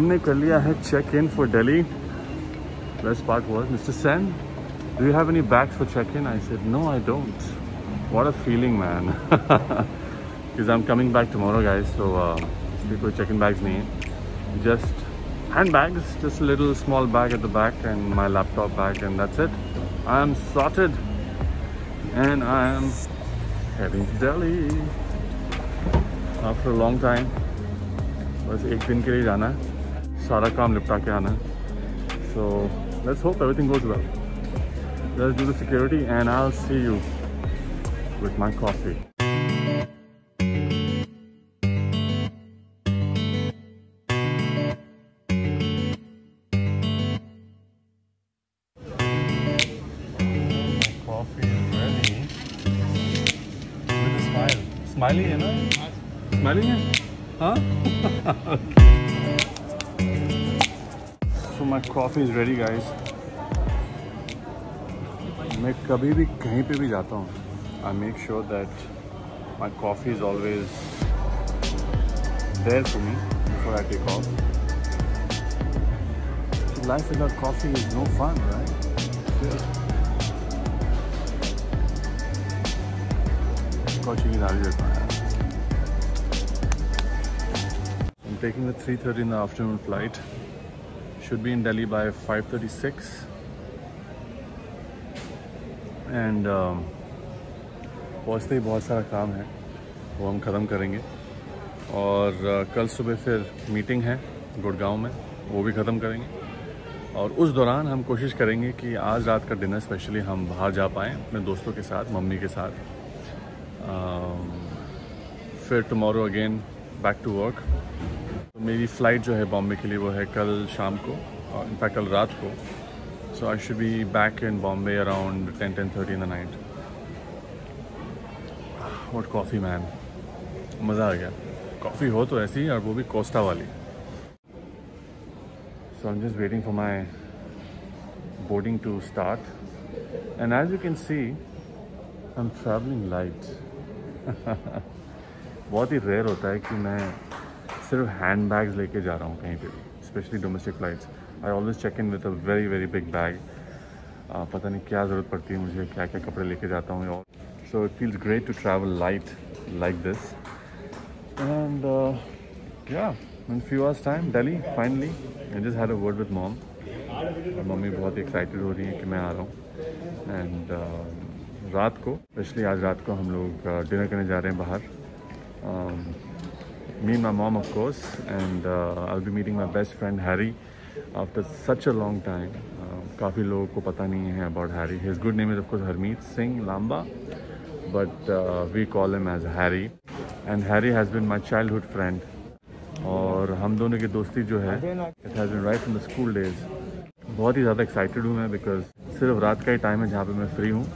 हमने कर लिया है check in for Delhi. Best part was, Mr. Sen, do you have any bags for check-in? I said, no, I don't. What a feeling, man. Because I'm coming back tomorrow, guys. So, इसलिए कोई check-in bags नहीं है. Just handbags, just a little small bag at the back and my laptop bag, and that's it. I am sorted, and I am heading to Delhi after a long time. बस एक दिन के लिए जाना है, सारा काम निपटा के आना है. So let's hope everything goes well. Let's do the security and I'll see you with my coffee. Coffee is ready. With a smile. Smiley है ना? Smiling है? हाँ? So my coffee is ready, guys. मैं कभी भी कहीं पे भी जाता हूँ, I make sure that my coffee is always there for me before I take off. So life without coffee is no fun, right? Coaching is already required. I'm taking the 3:30 in the afternoon flight. Should be in Delhi by 5:36, and पहुँचते ही बहुत सारा काम है, वो हम ख़त्म करेंगे. और कल सुबह फिर मीटिंग है गुड़गांव में, वो भी ख़त्म करेंगे. और उस दौरान हम कोशिश करेंगे कि आज रात का डिनर स्पेशली हम बाहर जा पाएँ अपने दोस्तों के साथ, मम्मी के साथ. फिर tomorrow again back to work. मेरी फ़्लाइट जो है बॉम्बे के लिए वो है कल शाम को, इनफैक्ट कल रात को. So I should be back in Bombay around 10-10:30 in the night. What coffee man, मज़ा आ गया. कॉफ़ी हो तो ऐसी, और वो भी कोस्टा वाली. So I am just waiting for my boarding to start. And as you can see I am travelling light. बहुत ही रेयर होता है कि मैं सिर्फ हैंड बैग्स लेके जा रहा हूँ कहीं पे भी, specially domestic flights. I always check in with a very very big bag. पता नहीं क्या ज़रूरत पड़ती है मुझे, क्या क्या कपड़े लेके जाता हूँ. So it feels great to travel light like this. And yeah in few hours time Delhi finally. I just had a word with mom. मम्मी बहुत एक्साइटेड हो रही है कि मैं आ रहा हूँ. एंड रात को, स्पेशली आज रात को हम लोग डिनर करने जा रहे हैं बाहर. Me and my mom, of course, and I'll be meeting my best friend Harry after such a long time. काफ़ी लोगों को पता नहीं है about Harry. His good name is of course Harmeet Singh Lamba, but we call him as Harry. And Harry has been my childhood friend. और हम दोनों की दोस्ती जो है, it has been right from the school days. बहुत ही ज़्यादा excited हूँ मैं, because सिर्फ रात का ही टाइम है जहाँ पे मैं फ्री हूँ.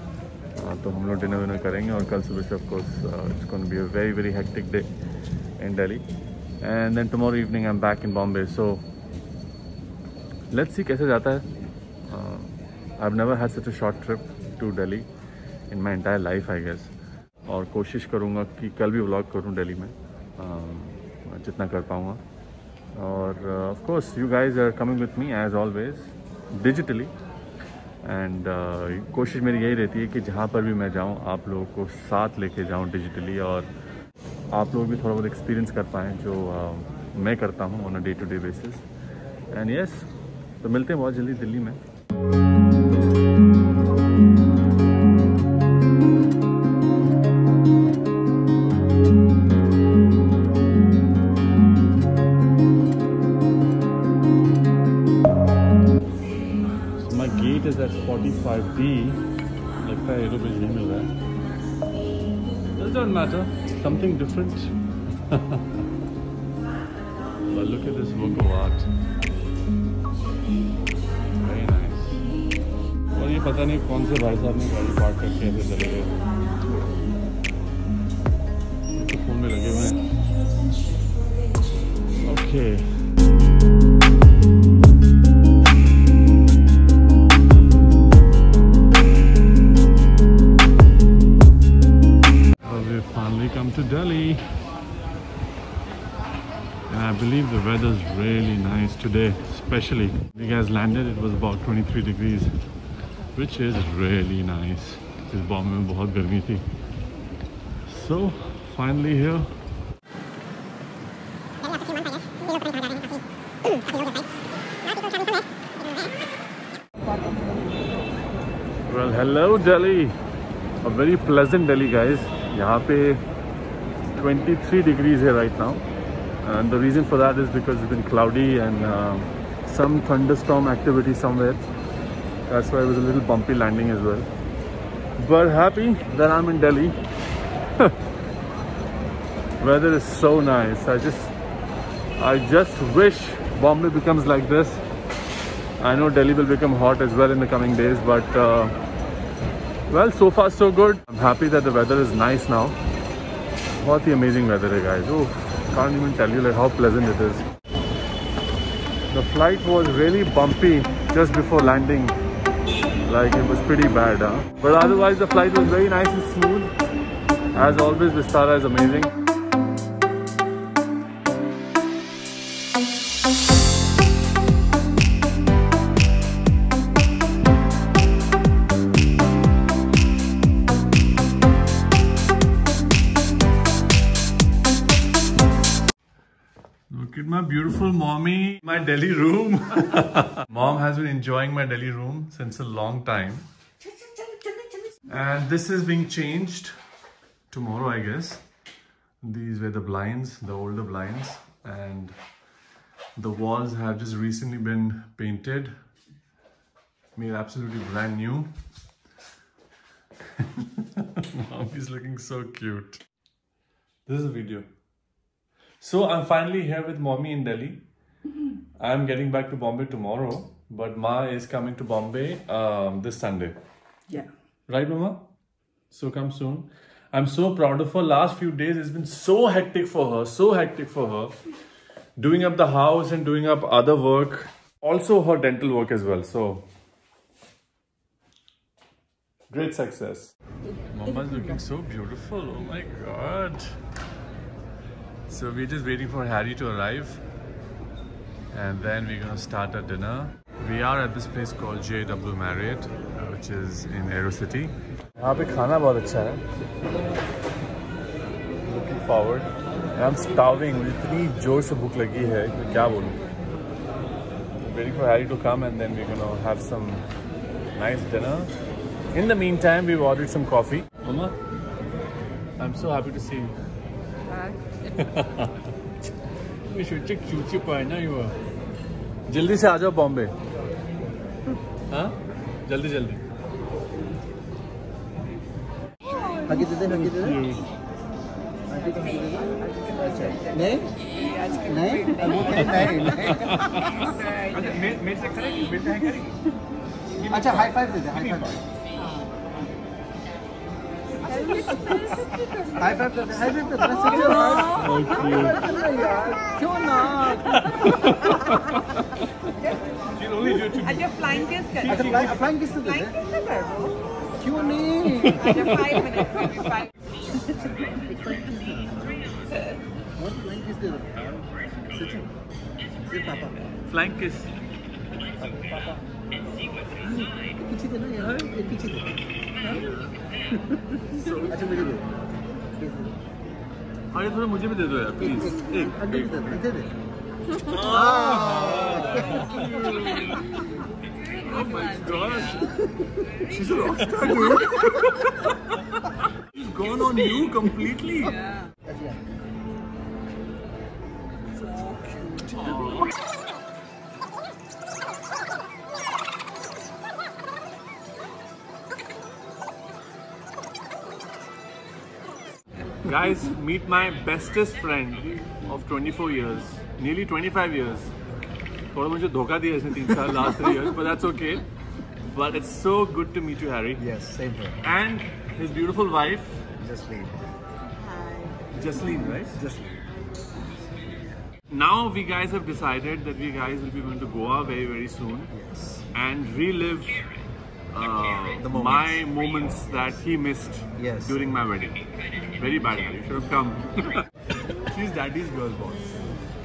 तो हम लोग डिनर विनर करेंगे, और कल सुबह से of course it's going to be a very very hectic day in Delhi, and then tomorrow evening I'm back in Bombay. So let's see कैसे जाता है. I've never had such a short trip to Delhi in my entire life, I guess. और कोशिश करूँगा कि कल भी vlog करूँ दिल्ली में, जितना कर पाऊँगा. और of course you guys are coming with me as always digitally, and कोशिश मेरी यही रहती है कि जहाँ पर भी मैं जाऊँ आप लोगों को साथ लेके जाऊँ डिजिटली, और आप लोग भी थोड़ा बहुत एक्सपीरियंस कर पाएँ जो मैं करता हूँ on a day to day basis. And yes, तो मिलते हैं बहुत जल्दी दिल्ली में. My gate is at 45D. लगता है एरो ब्रिज नहीं मिल रहा है. Doesn't matter. Something different. But look at this work of art. Very nice. और ये पता नहीं कौन से भाई साहब ने गाड़ी पार्क करके ऐसे चले गए. तो फोन में लगे हुए हैं. Okay. Finally come to Delhi. And I believe the weather's really nice today, especially. We guys landed, it was about 23 degrees, which is really nice. Because Bombay में बहुत गर्मी थी. So, finally here. Well, hello Delhi. A very pleasant Delhi, guys. यहाँ पे 23 degrees here right now. And the reason for that is because it's been cloudy and some thunderstorm activity somewhere. That's why it was a little bumpy landing as well. But happy that I'm in Delhi. Weather is so nice. I just wish Bombay becomes like this. I know Delhi will become hot as well in the coming days, but well, so far so good. I'm happy that the weather is nice now. What amazing weather, guys. Oh, can't even tell you like how pleasant it is. The flight was really bumpy just before landing. Like it was pretty bad, huh? But otherwise the flight was very nice and smooth. As always, Vistara is amazing. Look at my beautiful mommy, my Delhi room. Mom has been enjoying my Delhi room since a long time. And this is being changed tomorrow, I guess. These were the blinds, the older blinds. And the walls have just recently been painted. Made absolutely brand new. Mom is looking so cute. This is a video. So I'm finally here with Mommy in Delhi. I'm getting back to Bombay tomorrow, but Ma is coming to Bombay this Sunday. Yeah. Right, Mama? So come soon. I'm so proud of her. Last few days it's been so hectic for her, so hectic for her. Doing up the house and doing up other work. Also her dental work as well. So great success. Mama's looking so beautiful. Oh my God. So we're just waiting for Harry to arrive and then we're gonna start our dinner. We are at this place called JW Marriott, which is in Aero City. यहाँ पे खाना बहुत अच्छा है. Looking forward. I'm starving. मुझे इतनी जोर से भूख लगी है कि क्या बोलूँ. Waiting for Harry to come and then we're gonna have some nice dinner. In the meantime, we've ordered some coffee. Mama, I'm so happy to see you. जल्दी से आ जाओ बॉम्बे. हाँ जल्दी जल्दी. नहीं नहीं अच्छा हाई फाइव दे दे. हाई फाइव हाई फाइव कर दे. हाई फाइव कर दे. क्यों ना. अच्छा फ्लाइंग किस कर. अच्छा फ्लाइंग किस दे. क्यों नहीं. अच्छा 5 मिनट में 5. फ्लाइंग किस दे. सचिन से पापा फ्लाइंग किस. पीछे दे ना यार. पीछे दे. अच्छा मेरे दे. अरे थोड़ा मुझे भी दे दो यार प्लीज. एक दे दे. Oh my gosh. She's a rock star, dude. She's gone on you completely. Yeah. So cute. Guys, meet my bestest friend of 24 years, nearly 25 years. थोड़ा मुझे धोखा दिया इसने 3 साल, last 3 years, but that's okay. But it's so good to meet you, Harry. Yes, same here. And his beautiful wife, Jasleen. Jasleen, right? Jasleen. Now we guys have decided that we guys will be going to Goa very, very soon. Yes. And relive my moments that he missed during my wedding. Very bad, Harry. You should have come. She's daddy's girl, boss.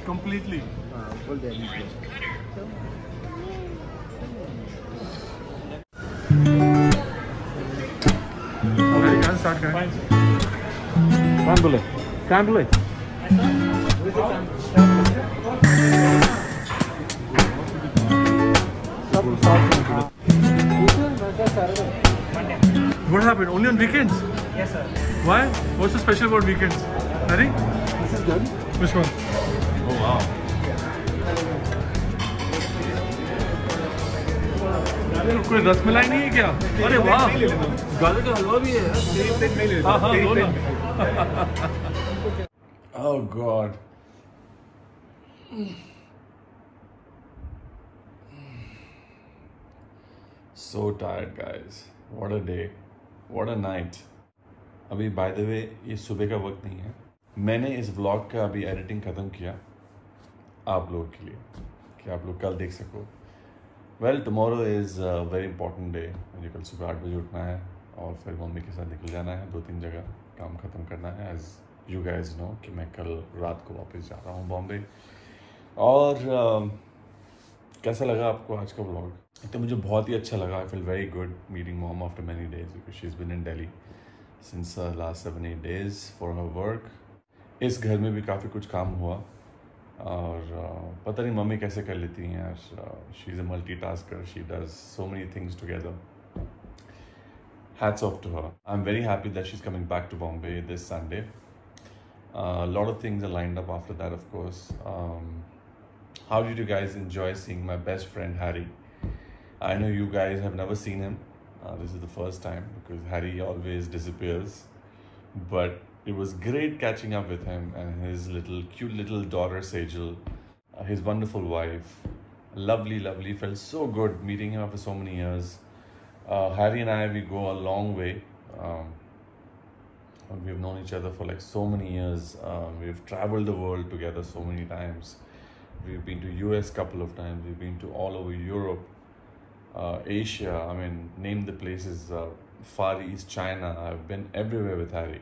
completely. Full Delhi. Okay, you can start करें. कौन बोले? कौन बोले? What happened? Only on weekends? Yes, sir. Why? What's so special about weekends? Harry? This is done. Which one? Oh wow. कोई रसमलाई नहीं है क्या? अरे वाह! गाजर का हलवा भी है यार. हाँ हाँ दो ना. Oh God. So tired guys. What a day. What a night. अभी by the way ये सुबह का वक्त नहीं है. मैंने इस व्लॉग का अभी एडिटिंग ख़त्म किया आप लोगों के लिए कि आप लोग कल देख सको. Well tomorrow is a very important day. मुझे कल सुबह 8 बजे उठना है और फिर मम्मी के साथ निकल जाना है 2-3 जगह काम ख़त्म करना है. एज यू गाइज नो कि मैं कल रात को वापस जा रहा हूँ बॉम्बे. और कैसा लगा आपको आज का व्लॉग? तो मुझे बहुत ही अच्छा लगा. I feel very good meeting mom after many days because she is been in Delhi since last 7-8 days for her work. इस घर में भी काफ़ी कुछ काम हुआ और पता नहीं मम्मी कैसे कर लेती हैं यार. She is a multitasker. She does so many things together. Hats off to her. I'm very happy that she's coming back to Bombay this Sunday. A lot of things are lined up after that, of course. How did you guys enjoy seeing my best friend Harry? I know you guys have never seen him. This is the first time because Harry always disappears. But it was great catching up with him and his cute little daughter Sejal, his wonderful wife. Lovely, lovely. Felt so good meeting him after so many years. Harry and I, we go a long way. We've known each other for like so many years. We've traveled the world together so many times. We've been to US couple of times. We've been to all over Europe, Asia. I mean, name the places. Far East, China. I've been everywhere with Harry.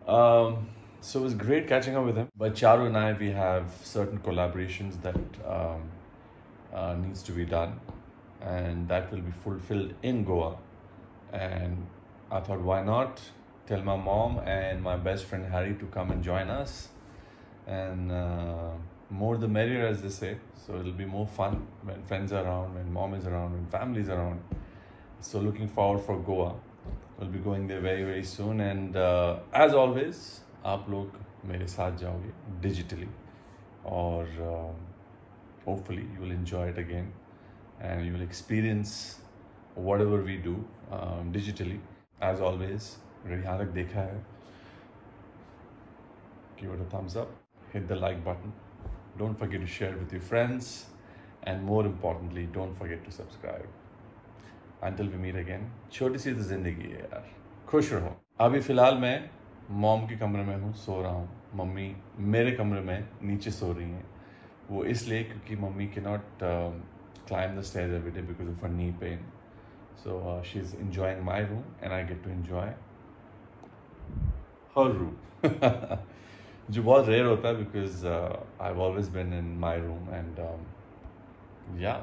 So it was great catching up with him. But Charu and I, we have certain collaborations that needs to be done. And that will be fulfilled in Goa. And I thought, why not tell my mom and my best friend Harry to come and join us. And more the merrier, as they say. So it'll be more fun when friends are around, when mom is around, when family is around. So looking forward for Goa. We'll be going there very, very soon. And as always, आप लोग मेरे साथ जाओगे digitally. और hopefully you will enjoy it again. And you will experience whatever we do digitally. As always, अगर यहाँ तक देखा है, give it a thumbs up, hit the like button. Don't forget to share with your friends, and more importantly, don't forget to subscribe. Until we meet again, छोटी सी तो जिंदगी है यार, खुश रहो. अभी फिलहाल मैं मॉम के कमरे में हूँ, सो रहा हूँ. मम्मी मेरे कमरे में नीचे सो रही हैं. वो इसलिए क्योंकि mummy cannot climb the stairs every day because of her knee pain. So she's enjoying my room and I get to enjoy her room. जो बहुत rare होता है because I've always been in my room and yeah.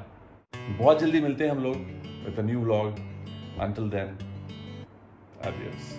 बहुत जल्दी मिलते हैं हम लोग with a new vlog. Until then, adios.